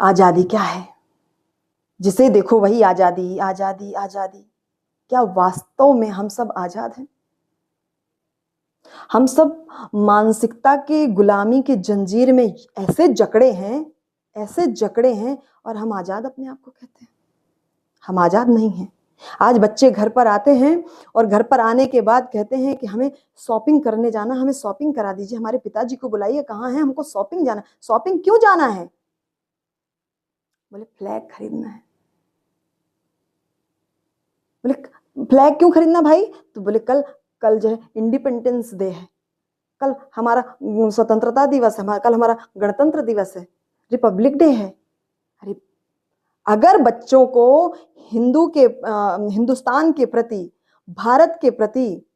आजादी क्या है? जिसे देखो वही आजादी आजादी आजादी। क्या वास्तव में हम सब आजाद हैं? हम सब मानसिकता के गुलामी के जंजीर में ऐसे जकड़े हैं, ऐसे जकड़े हैं, और हम आजाद अपने आप को कहते हैं। हम आजाद नहीं हैं। आज बच्चे घर पर आते हैं और घर पर आने के बाद कहते हैं कि हमें शॉपिंग करने जाना, हमें शॉपिंग करा दीजिए, हमारे पिताजी को बुलाइए, कहाँ है, हमको शॉपिंग जाना। शॉपिंग क्यों जाना है? बोले फ्लैग खरीदना है। बोले फ्लैग क्यों खरीदना भाई? तो बोले कल कल जो है इंडिपेंडेंस डे है, कल हमारा स्वतंत्रता दिवस है, कल हमारा गणतंत्र दिवस है, रिपब्लिक डे है। अरे अगर बच्चों को हिंदुस्तान के प्रति, भारत के प्रति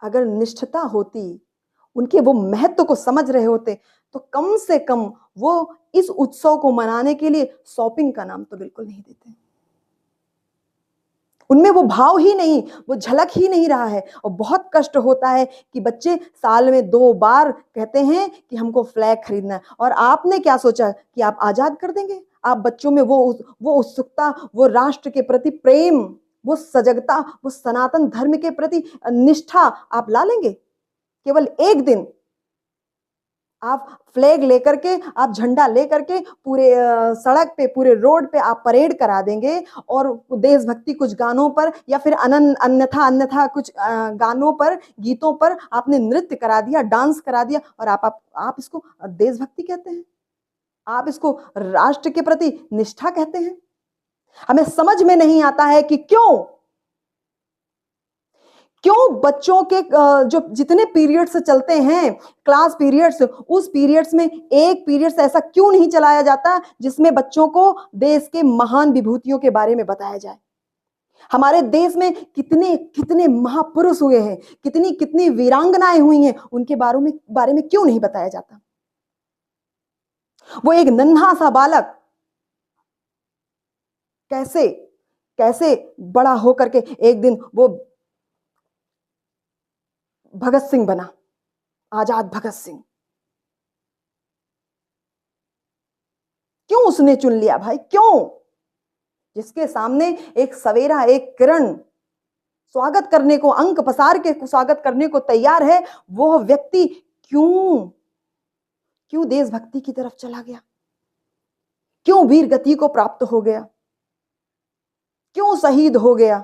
अगर निष्ठता होती, उनके वो महत्व को समझ रहे होते, तो कम से कम वो इस उत्सव को मनाने के लिए शॉपिंग का नाम तो बिल्कुल नहीं देते। उनमें वो भाव ही नहीं, वो झलक ही नहीं रहा है। और बहुत कष्ट होता है कि बच्चे साल में 2 बार कहते हैं कि हमको फ्लैग खरीदना है, और आपने क्या सोचा कि आप आजाद कर देंगे? आप बच्चों में वो उत्सुकता, वो राष्ट्र के प्रति प्रेम, वो सजगता, वो सनातन धर्म के प्रति निष्ठा आप ला लेंगे? केवल एक दिन आप फ्लैग लेकर के, आप झंडा लेकर के पूरे सड़क पे, पूरे रोड पे आप परेड करा देंगे, और देशभक्ति कुछ गानों पर या फिर अन्यथा अन्यथा कुछ गानों पर, गीतों पर आपने नृत्य करा दिया, डांस करा दिया, और आप इसको देशभक्ति कहते हैं? आप इसको राष्ट्र के प्रति निष्ठा कहते हैं? हमें समझ में नहीं आता है कि क्यों बच्चों के जो जितने पीरियड्स चलते हैं, क्लास पीरियड्स, उस पीरियड्स में एक पीरियड्स ऐसा क्यों नहीं चलाया जाता जिसमें बच्चों को देश के महान विभूतियों के बारे में बताया जाए? हमारे देश में कितने कितने महापुरुष हुए हैं, कितनी कितनी वीरांगनाएं हुई हैं, उनके बारे में क्यों नहीं बताया जाता? वो एक नन्हा सा बालक कैसे कैसे बड़ा होकर के एक दिन वो भगत सिंह बना, आजाद भगत सिंह। क्यों उसने चुन लिया भाई? क्यों? जिसके सामने एक सवेरा, एक किरण स्वागत करने को, अंक पसार के स्वागत करने को तैयार है, वो व्यक्ति क्यों क्यों देशभक्ति की तरफ चला गया? क्यों वीर गति को प्राप्त हो गया? क्यों शहीद हो गया?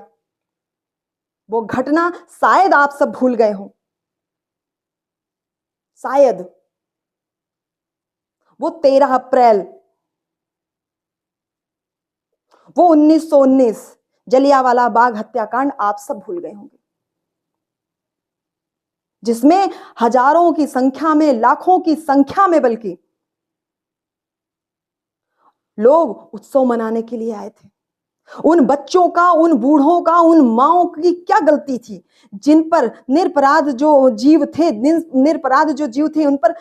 वो घटना शायद आप सब भूल गए हो, शायद। वो 13 अप्रैल, वो 1919 जलियांवाला बाग हत्याकांड आप सब भूल गए होंगे, जिसमें हजारों की संख्या में, लाखों की संख्या में बल्कि लोग उत्सव मनाने के लिए आए थे। उन बच्चों का, उन बूढ़ों का, उन माओं की क्या गलती थी, जिन पर निरपराध जो जीव थे, उन पर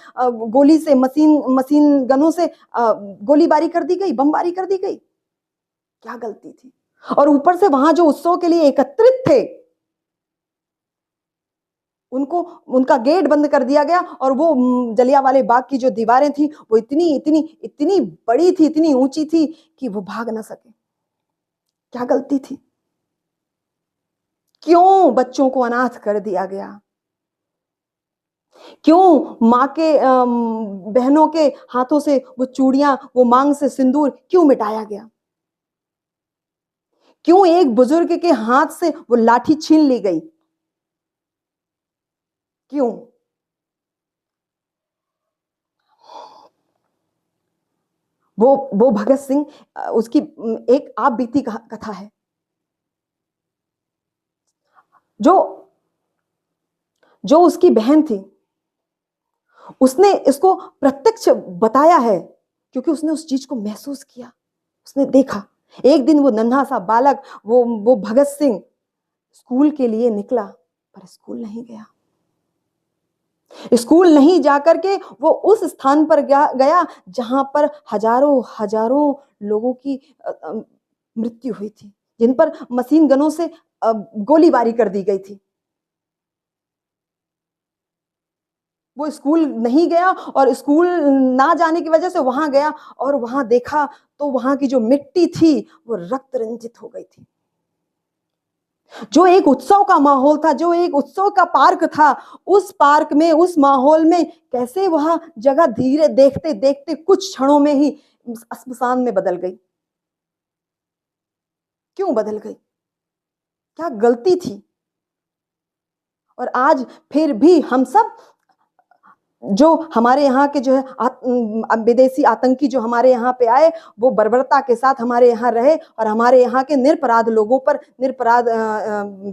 गोली से, मशीन गनों से गोलीबारी कर दी गई, बमबारी कर दी गई? क्या गलती थी? और ऊपर से वहां जो उत्सव के लिए एकत्रित थे, उनको, उनका गेट बंद कर दिया गया, और वो जलियांवाले बाग की जो दीवारें थी, वो इतनी इतनी इतनी बड़ी थी, इतनी ऊंची थी कि वो भाग ना सके। क्या गलती थी? क्यों बच्चों को अनाथ कर दिया गया? क्यों मां के बहनों के हाथों से वो चूड़ियां, वो मांग से सिंदूर क्यों मिटाया गया? क्यों एक बुजुर्ग के हाथ से वो लाठी छीन ली गई? क्यों? वो भगत सिंह, उसकी एक आप बीती कथा है, जो जो उसकी बहन थी, उसने इसको प्रत्यक्ष बताया है, क्योंकि उसने उस चीज को महसूस किया, उसने देखा। एक दिन वो नन्हा सा बालक, वो भगत सिंह स्कूल के लिए निकला, पर स्कूल नहीं गया। स्कूल नहीं जाकर के वो उस स्थान पर गया जहां पर हजारों हजारों लोगों की मृत्यु हुई थी, जिन पर मशीन गनों से गोलीबारी कर दी गई थी। वो स्कूल नहीं गया और स्कूल ना जाने की वजह से वहां गया और वहां देखा तो वहां की जो मिट्टी थी वो रक्त रंजित हो गई थी। जो एक उत्सव का माहौल था, जो एक उत्सव का पार्क था, उस पार्क में, उस माहौल में कैसे वह जगह धीरे देखते देखते कुछ क्षणों में ही श्मशान में बदल गई। क्यों बदल गई? क्या गलती थी? और आज फिर भी हम सब, जो हमारे यहाँ के जो है विदेशी आतंकी जो हमारे यहाँ पे आए, वो बर्बरता के साथ हमारे यहाँ रहे और हमारे यहाँ के निरपराध लोगों पर, निरपराध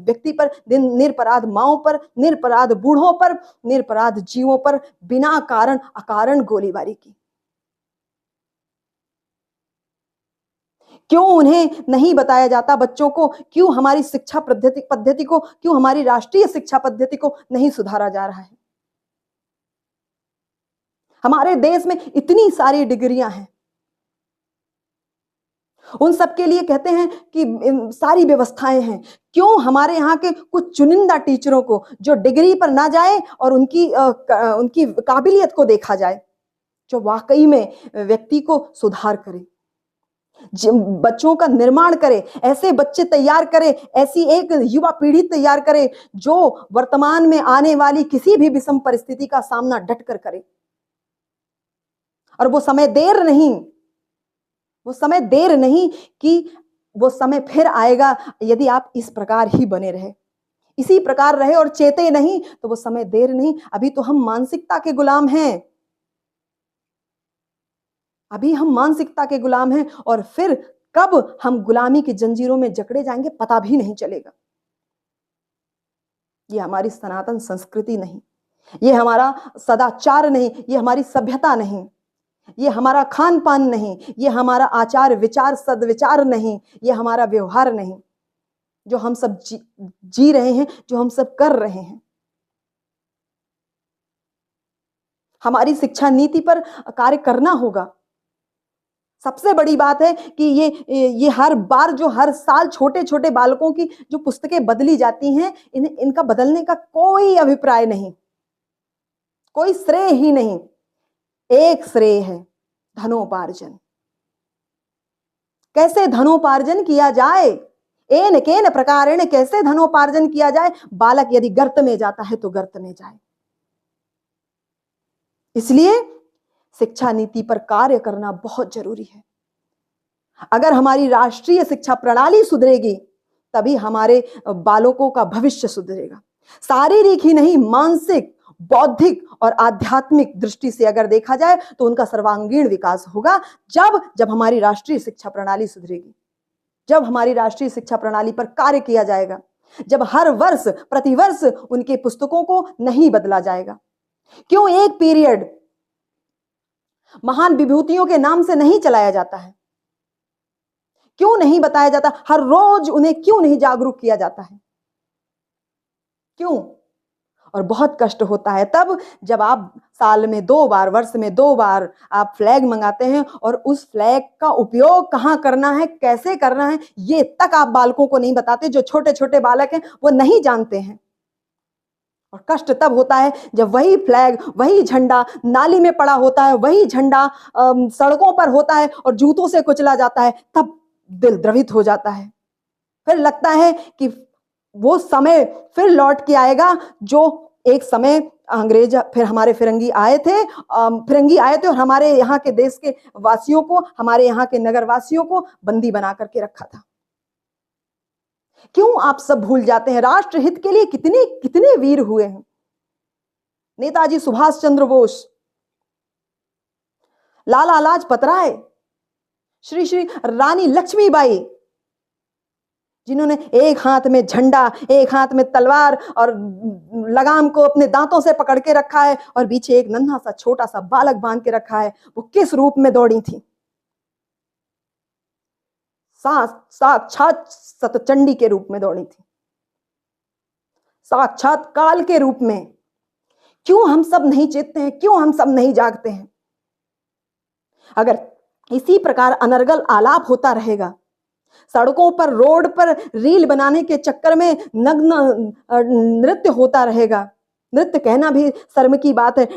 व्यक्ति पर, निरपराध माओं पर, निरपराध बूढ़ों पर, निरपराध जीवों पर बिना कारण अकारण गोलीबारी की। क्यों उन्हें नहीं बताया जाता बच्चों को? क्यों हमारी शिक्षा पद्धति को, क्यों हमारी राष्ट्रीय शिक्षा पद्धति को नहीं सुधारा जा रहा है? हमारे देश में इतनी सारी डिग्रियां हैं, उन सब के लिए कहते हैं कि सारी व्यवस्थाएं हैं, क्यों हमारे यहाँ के कुछ चुनिंदा टीचरों को जो डिग्री पर ना जाए और उनकी काबिलियत को देखा जाए, जो वाकई में व्यक्ति को सुधार करे, बच्चों का निर्माण करे, ऐसे बच्चे तैयार करे, ऐसी एक युवा पीढ़ी तैयार करे जो वर्तमान में आने वाली किसी भी विषम परिस्थिति का सामना डटकर करे। और वो समय देर नहीं, वो समय देर नहीं कि वो समय फिर आएगा यदि आप इस प्रकार ही बने रहे, इसी प्रकार रहे और चेते नहीं तो वो समय देर नहीं। अभी तो हम मानसिकता के गुलाम हैं, अभी हम मानसिकता के गुलाम हैं और फिर कब हम गुलामी की जंजीरों में जकड़े जाएंगे पता भी नहीं चलेगा। ये हमारी सनातन संस्कृति नहीं, ये हमारा सदाचार नहीं, ये हमारी सभ्यता नहीं, ये हमारा खान पान नहीं, ये हमारा आचार विचार सदविचार नहीं, ये हमारा व्यवहार नहीं, जो हम सब जी रहे हैं, जो हम सब कर रहे हैं। हमारी शिक्षा नीति पर कार्य करना होगा। सबसे बड़ी बात है कि ये हर बार जो हर साल छोटे छोटे बालकों की जो पुस्तकें बदली जाती हैं, इनका बदलने का कोई अभिप्राय नहीं, कोई श्रेय ही नहीं। एक श्रेय है धनोपार्जन। कैसे धनोपार्जन किया जाए, एन केन प्रकारेण कैसे धनोपार्जन किया जाए। बालक यदि गर्त में जाता है तो गर्त में जाए। इसलिए शिक्षा नीति पर कार्य करना बहुत जरूरी है। अगर हमारी राष्ट्रीय शिक्षा प्रणाली सुधरेगी तभी हमारे बालकों का भविष्य सुधरेगा। शारीरिक ही नहीं, मानसिक, बौद्धिक और आध्यात्मिक दृष्टि से अगर देखा जाए तो उनका सर्वांगीण विकास होगा जब हमारी राष्ट्रीय शिक्षा प्रणाली सुधरेगी, जब हमारी राष्ट्रीय शिक्षा प्रणाली पर कार्य किया जाएगा, जब हर वर्ष प्रतिवर्ष उनके पुस्तकों को नहीं बदला जाएगा। क्यों एक पीरियड महान विभूतियों के नाम से नहीं चलाया जाता है? क्यों नहीं बताया जाता? हर रोज उन्हें क्यों नहीं जागरूक किया जाता है? क्यों? और बहुत कष्ट होता है तब जब आप साल में 2 बार, वर्ष में 2 बार आप फ्लैग मंगाते हैं और उस फ्लैग का उपयोग कहाँ करना है, कैसे करना है, ये तक आप बालकों को नहीं बताते। जो छोटे छोटे बालक हैं वो नहीं जानते हैं। और कष्ट तब होता है जब वही फ्लैग, वही झंडा नाली में पड़ा होता है, वही झंडा सड़कों पर होता है और जूतों से कुचला जाता है, तब दिल द्रवित हो जाता है। फिर लगता है कि वो समय फिर लौट के आएगा जो एक समय अंग्रेज, फिर हमारे फिरंगी आए थे और हमारे यहाँ के देश के वासियों को, हमारे यहाँ के नगर वासियों को बंदी बना करके रखा था। क्यों आप सब भूल जाते हैं? राष्ट्र हित के लिए कितने कितने वीर हुए हैं। नेताजी सुभाष चंद्र बोस, लाला लाजपत राय, श्री श्री रानी लक्ष्मीबाई, जिन्होंने एक हाथ में झंडा, एक हाथ में तलवार और लगाम को अपने दांतों से पकड़ के रखा है और पीछे एक नन्हा सा छोटा सा बालक बांध के रखा है। वो किस रूप में दौड़ी थी? साक्षात सतचंडी के रूप में दौड़ी थी, साक्षात काल के रूप में। क्यों हम सब नहीं चेतते हैं? क्यों हम सब नहीं जागते हैं? अगर इसी प्रकार अनर्गल आलाप होता रहेगा, सड़कों पर, रोड पर रील बनाने के चक्कर में नग्न नृत्य होता रहेगा, नृत्य कहना भी शर्म की बात है,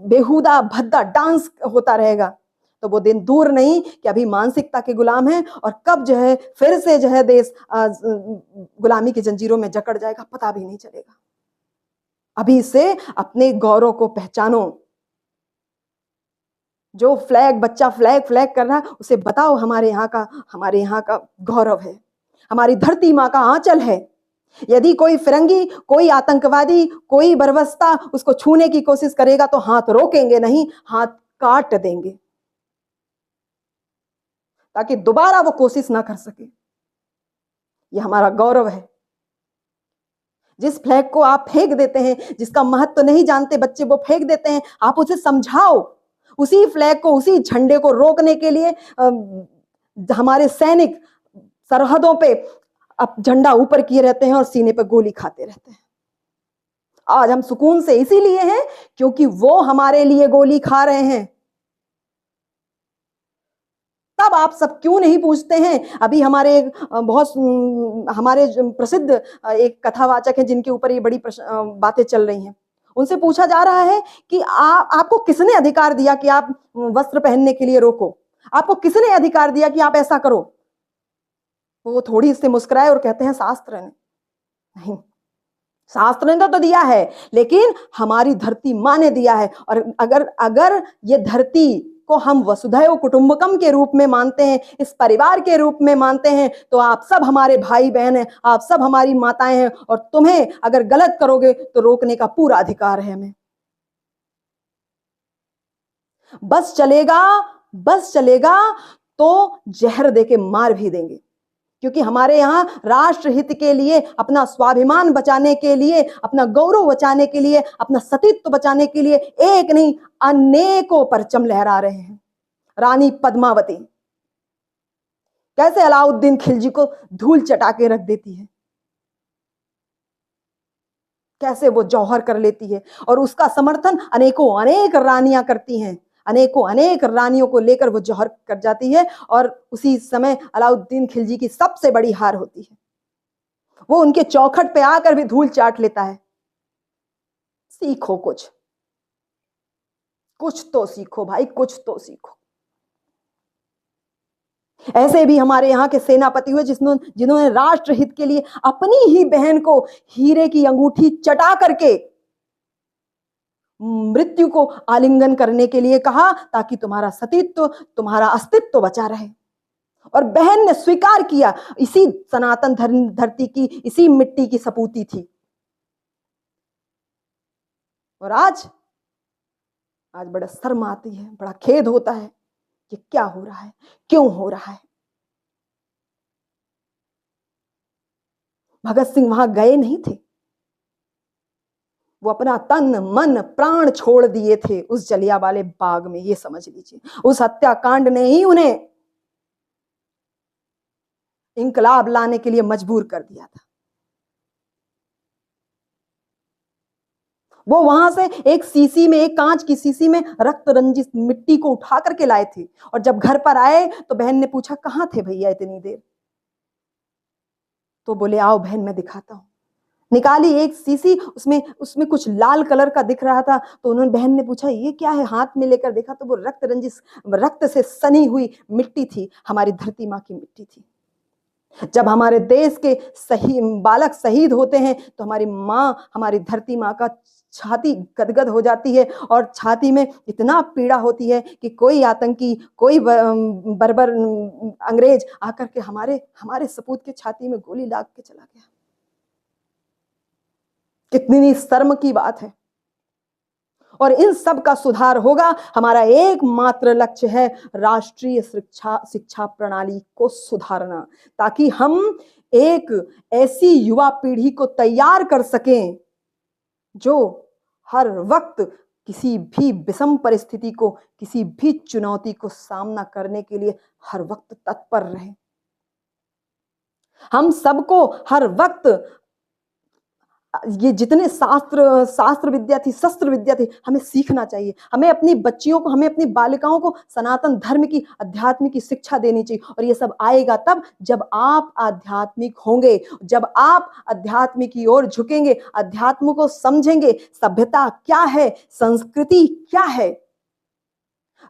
बेहुदा भद्दा डांस होता रहेगा। तो वो दिन दूर नहीं कि अभी मानसिकता के गुलाम हैं और कब जो है फिर से जो है देश गुलामी की जंजीरों में जकड़ जाएगा पता भी नहीं चलेगा। अभी से अपने गौरव को पहचानो। जो बच्चा फ्लैग कर रहा है उसे बताओ हमारे यहाँ का गौरव है, हमारी धरती माँ का आंचल है। यदि कोई फिरंगी, कोई आतंकवादी, कोई बर्बस्ता उसको छूने की कोशिश करेगा तो हाथ रोकेंगे नहीं, हाथ काट देंगे ताकि दोबारा वो कोशिश ना कर सके। ये हमारा गौरव है। जिस फ्लैग को आप फेंक देते हैं, जिसका महत्व तो नहीं जानते बच्चे, वो फेंक देते हैं, आप उसे समझाओ। उसी फ्लैग को, उसी झंडे को रोकने के लिए हमारे सैनिक सरहदों पे अब झंडा ऊपर किए रहते हैं और सीने पर गोली खाते रहते हैं। आज हम सुकून से इसीलिए हैं क्योंकि वो हमारे लिए गोली खा रहे हैं। तब आप सब क्यों नहीं पूछते हैं? अभी हमारे प्रसिद्ध एक कथावाचक हैं जिनके ऊपर ये बड़ी बातें चल रही हैं। उनसे पूछा जा रहा है कि आपको किसने अधिकार दिया कि आप वस्त्र पहनने के लिए रोको? आपको किसने अधिकार दिया कि आप ऐसा करो? वो थोड़ी से मुस्कुराए और कहते हैं शास्त्र ने। नहीं, शास्त्र ने तो दिया है, लेकिन हमारी धरती माँ ने दिया है। और अगर ये धरती को हम वसुधैव कुटुंबकम के रूप में मानते हैं, इस परिवार के रूप में मानते हैं, तो आप सब हमारे भाई बहन हैं, आप सब हमारी माताएं हैं और तुम्हें अगर गलत करोगे तो रोकने का पूरा अधिकार है हमें। बस चलेगा तो जहर देके मार भी देंगे, क्योंकि हमारे यहां राष्ट्र हित के लिए, अपना स्वाभिमान बचाने के लिए, अपना गौरव बचाने के लिए, अपना सतीत्व बचाने के लिए एक नहीं अनेकों परचम लहरा रहे हैं। रानी पद्मावती कैसे अलाउद्दीन खिलजी को धूल चटा के रख देती है, कैसे वो जौहर कर लेती है, और उसका समर्थन अनेक रानियां करती हैं। अनेक रानियों को लेकर वो जौहर कर जाती है और उसी समय अलाउद्दीन खिलजी की सबसे बड़ी हार होती है। वो उनके चौखट पे आकर भी धूल चाट लेता है। सीखो, कुछ तो सीखो भाई, कुछ तो सीखो। ऐसे भी हमारे यहाँ के सेनापति हुए जिन्होंने राष्ट्र हित के लिए अपनी ही बहन को हीरे की अंगूठी चटा करके मृत्यु को आलिंगन करने के लिए कहा, ताकि तुम्हारा सतीत्व, तुम्हारा अस्तित्व बचा रहे। और बहन ने स्वीकार किया, इसी सनातन धरती की, इसी मिट्टी की सपूती थी। और आज बड़ा शर्म आती है, बड़ा खेद होता है कि क्या हो रहा है, क्यों हो रहा है। भगत सिंह वहां गए नहीं थे, वो अपना तन मन प्राण छोड़ दिए थे उस जलियांवाले बाग में। ये समझ लीजिए, उस हत्याकांड ने ही उन्हें इंकलाब लाने के लिए मजबूर कर दिया था। वो वहां से एक सीसी में, एक कांच की सीसी में रक्त रंजित मिट्टी को उठा करके लाए थे। और जब घर पर आए तो बहन ने पूछा, कहां थे भैया इतनी देर? तो बोले, आओ बहन मैं दिखाता हूं। निकाली एक सीसी, उसमें कुछ लाल कलर का दिख रहा था। तो उन्होंने, बहन ने पूछा, ये क्या है? हाथ में लेकर देखा तो वो रक्त से सनी हुई मिट्टी थी, हमारी धरती माँ की मिट्टी थी। जब हमारे देश के बालक शहीद होते हैं तो हमारी माँ, हमारी धरती माँ का छाती गदगद हो जाती है और छाती में इतना पीड़ा होती है कि कोई आतंकी, कोई बर्बर अंग्रेज आकर के हमारे सपूत के छाती में गोली लाग के चला गया। कितनी शर्म की बात है। और इन सब का सुधार होगा। हमारा एकमात्र लक्ष्य है राष्ट्रीय शिक्षा प्रणाली को सुधारना, ताकि हम एक ऐसी युवा पीढ़ी को तैयार कर सकें जो हर वक्त किसी भी विषम परिस्थिति को, किसी भी चुनौती को सामना करने के लिए हर वक्त तत्पर रहे। हम सबको हर वक्त ये जितने शास्त्र विद्या थी, शस्त्र विद्या थी, हमें सीखना चाहिए। हमें अपनी बच्चियों को, हमें अपनी बालिकाओं को सनातन धर्म की, अध्यात्म की शिक्षा देनी चाहिए। और ये सब आएगा तब जब आप आध्यात्मिक होंगे, जब आप अध्यात्म की ओर झुकेंगे, अध्यात्म को समझेंगे। सभ्यता क्या है, संस्कृति क्या है,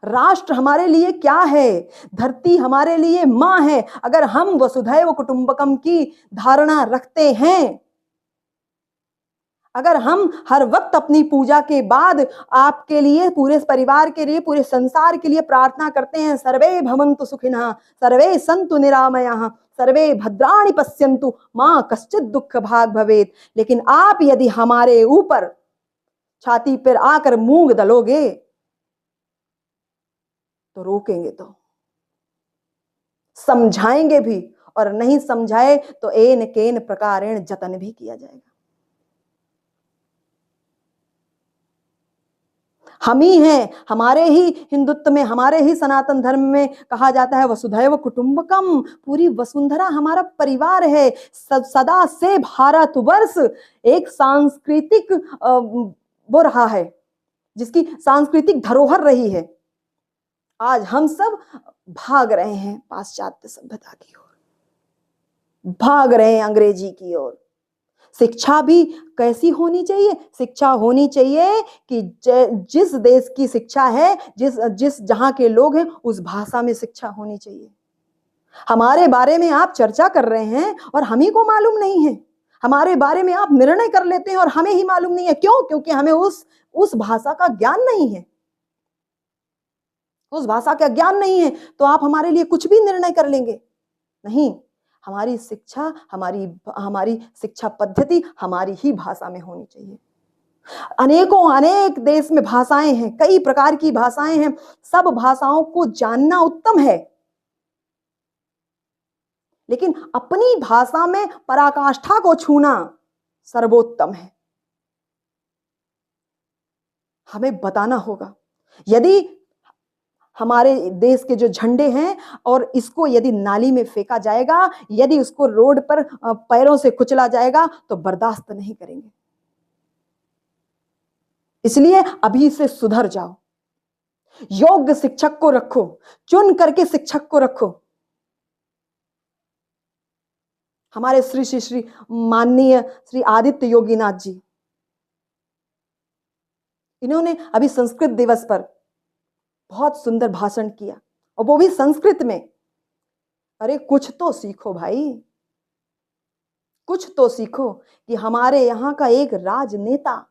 राष्ट्र हमारे लिए क्या है, धरती हमारे लिए मां है। अगर हम वसुधैव कुटुंबकम की धारणा रखते हैं, अगर हम हर वक्त अपनी पूजा के बाद आपके लिए, पूरे परिवार के लिए, पूरे संसार के लिए प्रार्थना करते हैं, सर्वे भवन्तु सुखिनः, सर्वे सन्तु निरामयाः, सर्वे भद्राणि पश्यन्तु मां कश्चित् दुःख भाग् भवेत्। लेकिन आप यदि हमारे ऊपर छाती पर आकर मूंग दलोगे तो रोकेंगे, तो समझाएंगे भी, और नहीं समझाए तो एन केन प्रकारेण जतन भी किया जाएगा। हम ही हैं, हमारे ही हिंदुत्व में, हमारे ही सनातन धर्म में कहा जाता है वसुधैव कुटुंबकम, पूरी वसुंधरा हमारा परिवार है। सदा से भारतवर्ष एक सांस्कृतिक वो रहा है, जिसकी सांस्कृतिक धरोहर रही है। आज हम सब भाग रहे हैं पाश्चात्य सभ्यता की ओर, भाग रहे हैं अंग्रेजी की ओर। शिक्षा भी कैसी होनी चाहिए? शिक्षा होनी चाहिए कि जिस देश की शिक्षा है, जिस जहां के लोग हैं, उस भाषा में शिक्षा होनी चाहिए। हमारे बारे में आप चर्चा कर रहे हैं और हम ही को मालूम नहीं है। हमारे बारे में आप निर्णय कर लेते हैं और हमें ही मालूम नहीं है। क्यों? क्योंकि हमें उस भाषा का ज्ञान नहीं है। उस भाषा का ज्ञान नहीं है तो आप हमारे लिए कुछ भी निर्णय कर लेंगे। नहीं, हमारी शिक्षा, हमारी शिक्षा पद्धति हमारी ही भाषा में होनी चाहिए। अनेक देश में भाषाएं हैं, कई प्रकार की भाषाएं हैं। सब भाषाओं को जानना उत्तम है, लेकिन अपनी भाषा में पराकाष्ठा को छूना सर्वोत्तम है। हमें बताना होगा। यदि हमारे देश के जो झंडे हैं और इसको यदि नाली में फेंका जाएगा, यदि उसको रोड पर पैरों से कुचला जाएगा तो बर्दाश्त नहीं करेंगे। इसलिए अभी से सुधर जाओ। योग्य शिक्षक को रखो, चुन करके शिक्षक को रखो। हमारे श्री माननीय श्री आदित्य योगीनाथ जी, इन्होंने अभी संस्कृत दिवस पर बहुत सुंदर भाषण किया, और वो भी संस्कृत में। अरे कुछ तो सीखो भाई, कुछ तो सीखो कि हमारे यहाँ का एक राजनेता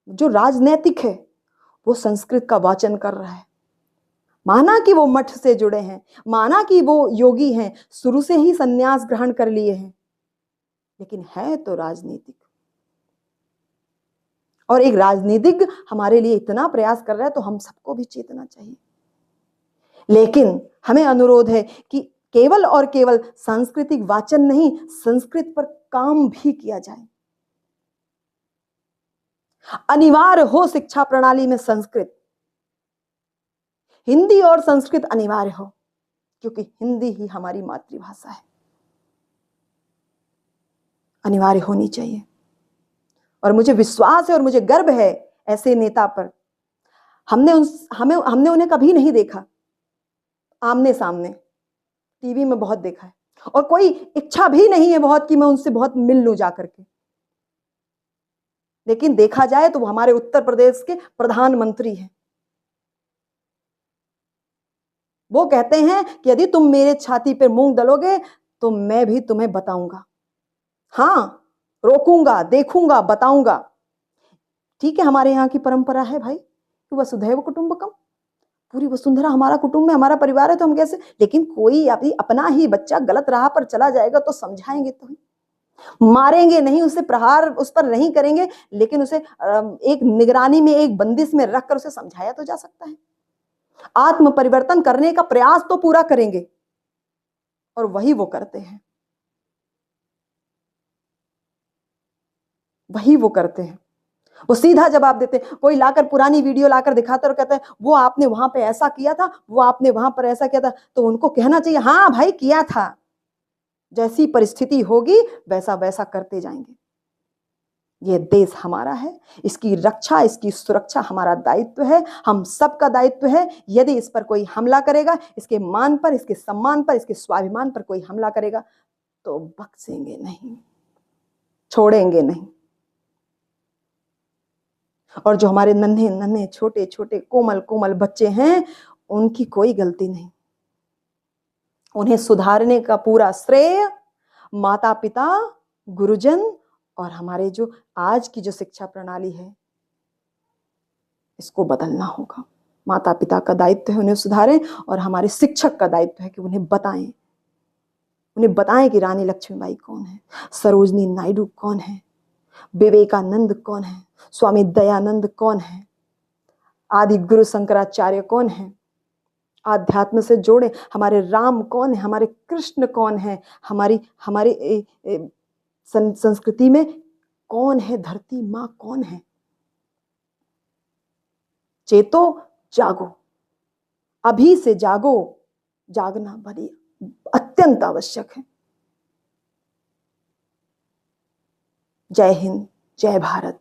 जो राजनैतिक है, वो संस्कृत का वाचन कर रहा है। माना कि वो मठ से जुड़े हैं, माना कि वो योगी हैं, शुरू से ही संन्यास ग्रहण कर लिए हैं, लेकिन है तो राजनीतिक। और एक राजनीतिज्ञ हमारे लिए इतना प्रयास कर रहा है तो हम सबको भी चेतना चाहिए। लेकिन हमें अनुरोध है कि केवल और केवल सांस्कृतिक वाचन नहीं, संस्कृत पर काम भी किया जाए। अनिवार्य हो शिक्षा प्रणाली में संस्कृत, हिंदी और संस्कृत अनिवार्य हो, क्योंकि हिंदी ही हमारी मातृभाषा है, अनिवार्य होनी चाहिए। और मुझे विश्वास है और मुझे गर्व है ऐसे नेता पर। हमने उन्हें कभी नहीं देखा आमने सामने, टीवी में बहुत देखा है, और कोई इच्छा भी नहीं है बहुत कि मैं उनसे बहुत मिल लूं जाकर के। लेकिन देखा जाए तो वो हमारे उत्तर प्रदेश के प्रधानमंत्री हैं। वो कहते हैं कि यदि तुम मेरे छाती पर मूंग दलोगे तो मैं भी तुम्हें बताऊंगा। हाँ, रोकूंगा, देखूंगा, बताऊंगा। ठीक है, हमारे यहाँ की परंपरा है भाई कि वसुधैव कुटुंबकम, पूरी वसुंधरा हमारा कुटुंब है, हमारा परिवार है, तो हम कैसे। लेकिन कोई अभी अपना ही बच्चा गलत राह पर चला जाएगा तो समझाएंगे तो, मारेंगे नहीं, उसे प्रहार उस पर नहीं करेंगे, लेकिन उसे एक निगरानी में, एक बंदिश में रखकर उसे समझाया तो जा सकता है। आत्म परिवर्तन करने का प्रयास तो पूरा करेंगे, और वही वो करते हैं, वही वो करते हैं। वो सीधा जवाब देते। कोई लाकर पुरानी वीडियो लाकर दिखाता और कहता है वो आपने वहां पे ऐसा किया था, वो आपने वहां पर ऐसा किया था, तो उनको कहना चाहिए हाँ भाई किया था, जैसी परिस्थिति होगी वैसा वैसा करते जाएंगे। ये देश हमारा है, इसकी रक्षा, इसकी सुरक्षा हमारा दायित्व है, हम सबका दायित्व है। यदि इस पर कोई हमला करेगा, इसके मान पर, इसके सम्मान पर, इसके स्वाभिमान पर कोई हमला करेगा, तो बख्शेंगे नहीं, छोड़ेंगे नहीं। और जो हमारे नन्हे नन्हे छोटे छोटे कोमल कोमल बच्चे हैं, उनकी कोई गलती नहीं। उन्हें सुधारने का पूरा श्रेय माता पिता, गुरुजन और हमारे जो आज की जो शिक्षा प्रणाली है, इसको बदलना होगा। माता पिता का दायित्व है उन्हें सुधारें, और हमारे शिक्षक का दायित्व है कि उन्हें बताएं कि रानी लक्ष्मीबाई कौन है, सरोजनी नायडू कौन है, विवेकानंद कौन है, स्वामी दयानंद कौन है, आदि गुरु शंकराचार्य कौन है। आध्यात्म से जोड़ें, हमारे राम कौन है, हमारे कृष्ण कौन है, हमारी संस्कृति में कौन है, धरती माँ कौन है। चेतो, जागो, अभी से जागो। जागना बड़ी अत्यंत आवश्यक है। जय हिंद, जय भारत।